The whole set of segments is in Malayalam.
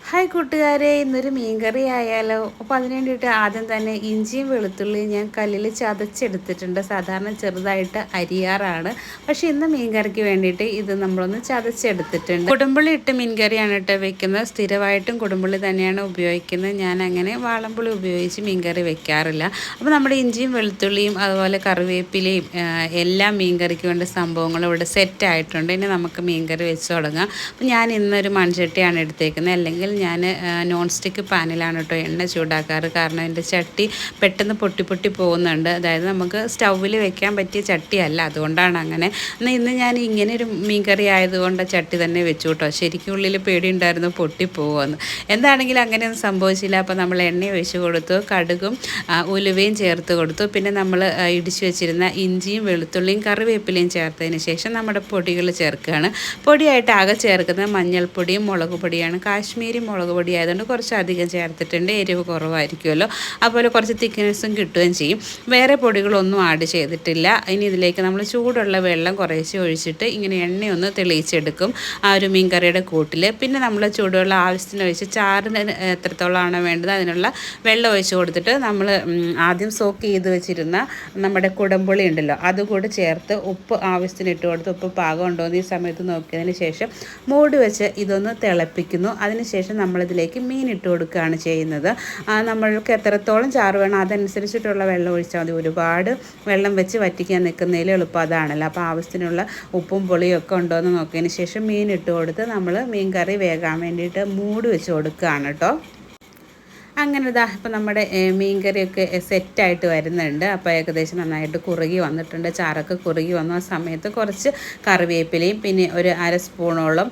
ഹായ് കൂട്ടുകാരെ, ഇന്നൊരു മീൻകറി ആയാലോ. അപ്പോൾ അതിന് വേണ്ടിയിട്ട് ആദ്യം തന്നെ ഇഞ്ചിയും വെളുത്തുള്ളിയും ഞാൻ കല്ലിൽ ചതച്ചെടുത്തിട്ടുണ്ട്. സാധാരണ ചെറുതായിട്ട് അരിയാറാണ്, പക്ഷേ ഇന്ന് മീൻകറിക്ക് വേണ്ടിയിട്ട് ഇത് നമ്മളൊന്ന് ചതച്ചെടുത്തിട്ടുണ്ട്. കുടംപുളി ഇട്ട് മീൻകറിയാണ് ഇട്ട് വെക്കുന്നത്. സ്ഥിരമായിട്ടും കുടംപുളി തന്നെയാണ് ഉപയോഗിക്കുന്നത്. ഞാൻ അങ്ങനെ വാളംപുളി ഉപയോഗിച്ച് മീൻകറി വെക്കാറില്ല. അപ്പോൾ നമ്മുടെ ഇഞ്ചിയും വെളുത്തുള്ളിയും അതുപോലെ കറിവേപ്പിലയും എല്ലാം മീൻകറിക്ക് വേണ്ട സംഭവങ്ങളും ഇവിടെ സെറ്റായിട്ടുണ്ട്. ഇനി നമുക്ക് മീൻകറി വെച്ച് തുടങ്ങാം. അപ്പോൾ ഞാൻ ഇന്നൊരു മൺചട്ടിയാണ് എടുത്തേക്കുന്നത്. അല്ലെങ്കിൽ ഞാൻ നോൺ സ്റ്റിക്ക് പാനിലാണ് കേട്ടോ എണ്ണ ചൂടാക്കാറ്. കാരണം എൻ്റെ ചട്ടി പെട്ടെന്ന് പൊട്ടി പൊട്ടി പോകുന്നുണ്ട്. അതായത് നമുക്ക് സ്റ്റൗവിൽ വെക്കാൻ പറ്റിയ ചട്ടിയല്ല, അതുകൊണ്ടാണ് അങ്ങനെ. എന്നാൽ ഇന്ന് ഞാൻ ഇങ്ങനെ ഒരു മീൻകറി ആയതുകൊണ്ട് ചട്ടി തന്നെ വെച്ചു കേട്ടോ. ശരിക്കും ഉള്ളിൽ പേടിയുണ്ടായിരുന്നു പൊട്ടിപ്പോകുമെന്ന്. എന്താണെങ്കിലും അങ്ങനെയൊന്നും സംഭവിച്ചില്ല. അപ്പോൾ നമ്മൾ എണ്ണ ഒഴിച്ച് കൊടുത്തു, കടുകും ഉലുവയും ചേർത്ത് കൊടുത്തു. പിന്നെ നമ്മൾ ഇടിച്ചു വെച്ചിരുന്ന ഇഞ്ചിയും വെളുത്തുള്ളിയും കറിവേപ്പിലയും ചേർത്തതിന് ശേഷം നമ്മുടെ പൊടികൾ ചേർക്കുകയാണ്. പൊടിയായിട്ട് ആകെ ചേർക്കുന്നത് മഞ്ഞൾപ്പൊടിയും മുളക് പൊടിയാണ്. കാശ്മീരി മുളക് പൊടി ആയതുകൊണ്ട് കുറച്ച് അധികം ചേർത്തിട്ടുണ്ട്. എരിവ് കുറവായിരിക്കുമല്ലോ, അതുപോലെ കുറച്ച് തിക്നെസ്സും കിട്ടുകയും ചെയ്യും. വേറെ പൊടികളൊന്നും ആഡ് ചെയ്തിട്ടില്ല. ഇനി ഇതിലേക്ക് നമ്മൾ ചൂടുള്ള വെള്ളം കുറേശ്ശെ ഒഴിച്ചിട്ട് ഇങ്ങനെ എണ്ണയൊന്ന് തെളിയിച്ചെടുക്കും ആ ഒരു മീൻ കറിയുടെ കൂട്ടിൽ. പിന്നെ നമ്മൾ ചൂടുവെള്ളം ആവശ്യത്തിന് ഒഴിച്ച് ചാറിന് എത്രത്തോളമാണോ വേണ്ടത് അതിനുള്ള വെള്ളം ഒഴിച്ച് കൊടുത്തിട്ട് നമ്മൾ ആദ്യം സോക്ക് ചെയ്ത് വെച്ചിരുന്ന നമ്മുടെ കുടംപുളി ഉണ്ടല്ലോ അതുകൂടെ ചേർത്ത് ഉപ്പ് ആവശ്യത്തിന് ഇട്ട് കൊടുത്ത് ഉപ്പ് പാകം ഉണ്ടോ എന്ന് ഈ സമയത്ത് നോക്കിയതിന് ശേഷം മൂടി വെച്ച് ഇതൊന്ന് തിളപ്പിക്കുന്നു. അതിനുശേഷം നമ്മളിതിലേക്ക് മീൻ ഇട്ട് കൊടുക്കുകയാണ് ചെയ്യുന്നത്. നമ്മൾക്ക് എത്രത്തോളം ചാറ് വേണം അതനുസരിച്ചിട്ടുള്ള വെള്ളം ഒഴിച്ചാൽ മതി. ഒരുപാട് വെള്ളം വെച്ച് വറ്റിക്കാൻ നിൽക്കുന്നതിൽ എളുപ്പം അതാണല്ലോ. അപ്പോൾ ആവശ്യത്തിനുള്ള ഉപ്പും പുളിയും ഒക്കെ ഉണ്ടോ എന്ന് നോക്കിയതിന് ശേഷം മീൻ ഇട്ട് കൊടുത്ത് നമ്മൾ മീൻ കറി വേകാൻ വേണ്ടിയിട്ട് മൂടി വെച്ച് കൊടുക്കുകയാണ് കേട്ടോ. അങ്ങനെ ഇതാ ഇപ്പം നമ്മുടെ മീൻ കറിയൊക്കെ സെറ്റായിട്ട് വരുന്നുണ്ട്. അപ്പോൾ ഏകദേശം നന്നായിട്ട് കുറുകി വന്നിട്ടുണ്ട്. ചാറൊക്കെ കുറുകി വന്ന സമയത്ത് കുറച്ച് കറിവേപ്പിലയും പിന്നെ ഒരു അര സ്പൂണോളം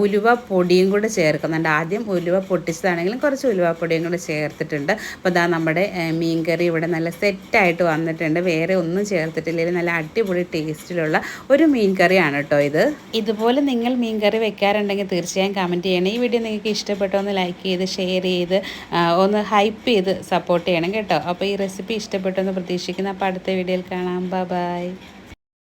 ഉലുവ പൊടിയും കൂടെ ചേർക്കുന്നുണ്ട്. ആദ്യം ഉലുവ പൊട്ടിച്ചതാണെങ്കിലും കുറച്ച് ഉലുവ പൊടിയും കൂടെ ചേർത്തിട്ടുണ്ട്. അപ്പോൾ ഇതാ നമ്മുടെ മീൻ കറി ഇവിടെ നല്ല സെറ്റായിട്ട് വന്നിട്ടുണ്ട്. വേറെ ഒന്നും ചേർത്തിട്ടില്ലെങ്കിൽ നല്ല അടിപൊളി ടേസ്റ്റിലുള്ള ഒരു മീൻ കറിയാണ് കേട്ടോ ഇത്. ഇതുപോലെ നിങ്ങൾ മീൻ കറി വെക്കാറുണ്ടെങ്കിൽ തീർച്ചയായും കമൻറ്റ് ചെയ്യണം. ഈ വീഡിയോ നിങ്ങൾക്ക് ഇഷ്ടപ്പെട്ടോ ഒന്ന് ലൈക്ക് ചെയ്ത് ഷെയർ ചെയ്ത് ഒന്ന് ഹൈപ്പ് ചെയ്ത് സപ്പോർട്ട് ചെയ്യണം കേട്ടോ. അപ്പോൾ ഈ റെസിപ്പി ഇഷ്ടപ്പെട്ടെന്ന് പ്രതീക്ഷിക്കുന്നു. അപ്പോൾ അടുത്ത വീഡിയോയിൽ കാണാം. ബൈ.